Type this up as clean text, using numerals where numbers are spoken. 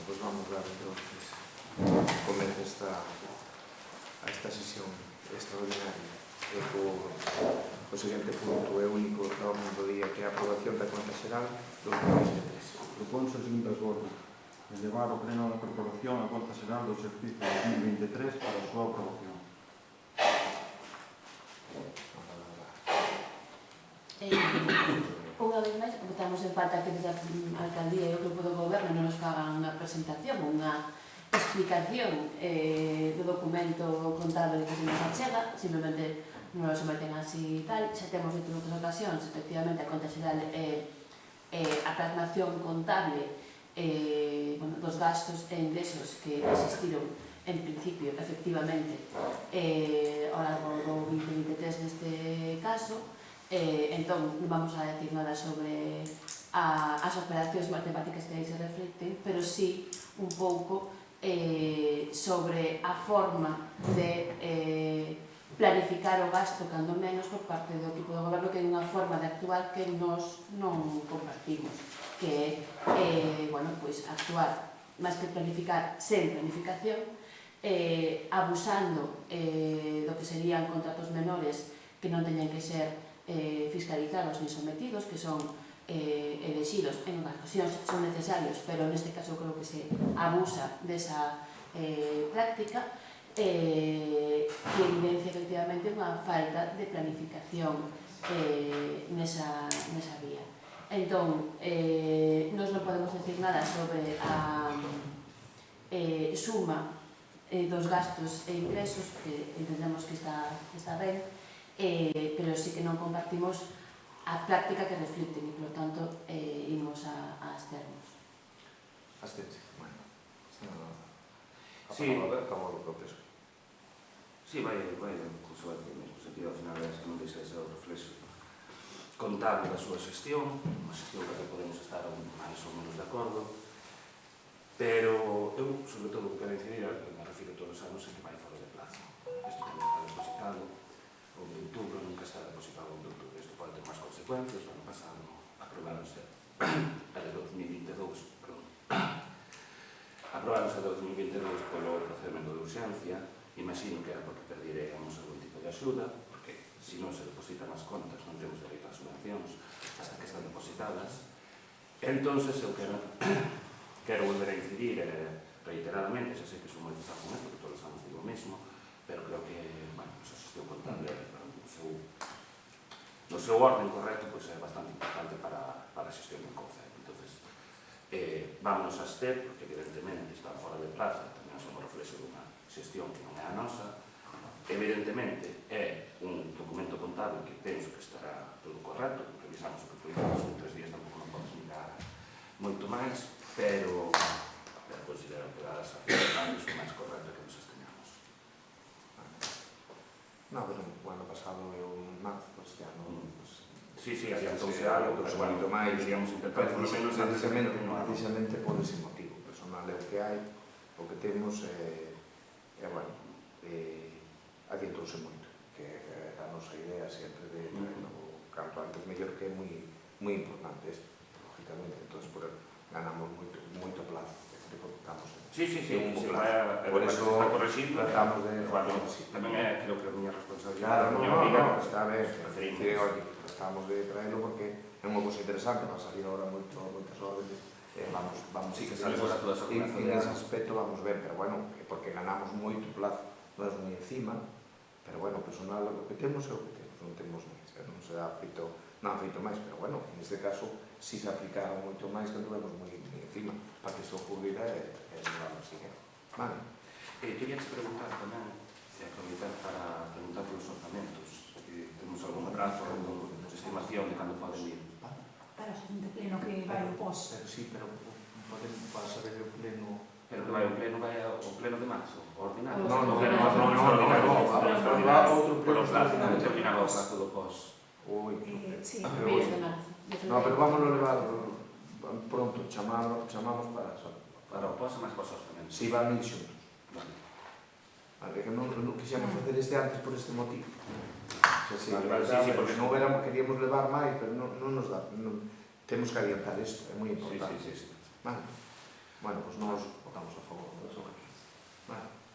pues vamos a dar entonces comienza a esta sesión extraordinaria o seguinte punto é o único da orden do día, que é a aprobación da conta xeral 2023. Proponse o seguinte acordo: elevar o pleno da corporación a conta xeral do exercicio 2023 para a súa aprobación. Unha vez máis, estamos en falta que desde a alcaldía e o grupo do goberno non nos fagan unha presentación, unha explicación do documento contable que se nos achega, simplemente non nos someten así e tal. Xa temos en outras ocasións, efectivamente, a conta xeral é a plasmación contable dos gastos e ingresos que existiron en principio, efectivamente, ao largo do 2023 neste caso. Entón, non vamos a decir nada sobre as operacións matemáticas que aí se reflecten, pero sí un pouco sobre a forma de planificar o gasto, cando menos, por parte do equipo do goberno, que é unha forma de actuar que nos non compartimos, que é, actuar, máis que planificar, sen planificación, abusando do que serían contratos menores que non teñen que ser fiscalizados ni sometidos, que son elegidos, en ocasións son necesarios, pero neste caso creo que se abusa desa práctica, que evidencia efectivamente unha falta de planificación nesa vía. Entón, nos non podemos decir nada sobre a suma dos gastos e ingresos, que entendemos que está ben, pero sí que non compartimos a práctica que reflicten e, por tanto, imos a absternos. Abstense, bueno. Sí, Acabo do proceso. sí, vai incluso no sentido, ao final, que non deixa de ser o reflexo contable da súa xestión, unha xestión que podemos estar máis ou menos de acordo, pero eu, sobre todo, o que quero incidir, me refiro todos os anos en que vai fora de plazo. Isto tamén está depositado o de outubro, nunca está depositado o de outubro. Isto pode ter máis consecuencias. O ano pasado aprobaronse a de 2022, aprobaronse a de 2022 polo procedimento de urxencia. Imagino que era porque perdiremos algún tipo de axuda, porque se non se depositan as contas non temos dereito ás subvencións hasta que están depositadas. Entón, eu quero volver a incidir reiteradamente, xa sei que son moi pesado con isto, que todos os anos digo o mesmo, pero creo que, esa xestión contable no seu orden correcto é bastante importante para a xestión do concello. Entón, vámonos a abster, porque evidentemente está fora de plazo, tamén somos reflexo dunha xestión que non é a nosa. Evidentemente é un documento contable que penso que estará todo correcto, revisamos o que pudimos en 3 días, tampouco non podemos mirar moito máis, pero considero que dadas as circunstancias o máis correcto que nos absteñamos. No, pero o ano pasado é un marzo, este ano... Sí, adiantouse algo, pero moito máis. Deberíamos intentar, por lo menos, precisamente por ese motivo personal é o que hai, o que temos, adiantouse moito, que é a nosa idea sempre de canto antes mellor, que é moi importante isto, lógicamente. Entón, ganamos moito plazo. Sí, por eso está corregido. Tratamos de... Tamén creo que é a miña Claro, responsabilidade. non, está ben. Tratamos de traerlo porque é unha cosa interesante, va a salir agora moitas órdenes. Vamos sí, que sale agora toda esa comunidade. En ese aspecto vamos ben, pero bueno, porque ganamos moito plazo, non é moi encima, pero bueno, personal, o que temos é o que temos, non temos máis, non se ha feito máis, pero bueno, neste caso, si se aplicara moito máis, que tuvemos moi encima, para que se ocurrira vamos a seguir. Vale. Quería preguntar tamén, aproveitar para preguntar pelos orzamentos, que temos algún prazo, alguna estimación de cando poden ir. Para o seguinte pleno que vai o pos. Pero sí, pero podemos saber o pleno... Pero que vai o pleno de marzo, o ordinario? Non, Por o plazo, non terminaba o plazo do pos. Sí, Primeiros de marzo. No, pero vamos a levar pronto, chamamos Para o pos e máis pos orzamentos. Si van ir xuntos. Vale, que non quixemos facer este antes por este motivo. Sí, porque non queríamos levar máis, pero non nos dá. Temos que adiantar isto, é moi importante. Sí. Vale. Bueno, pois nós votamos a favor. Vale.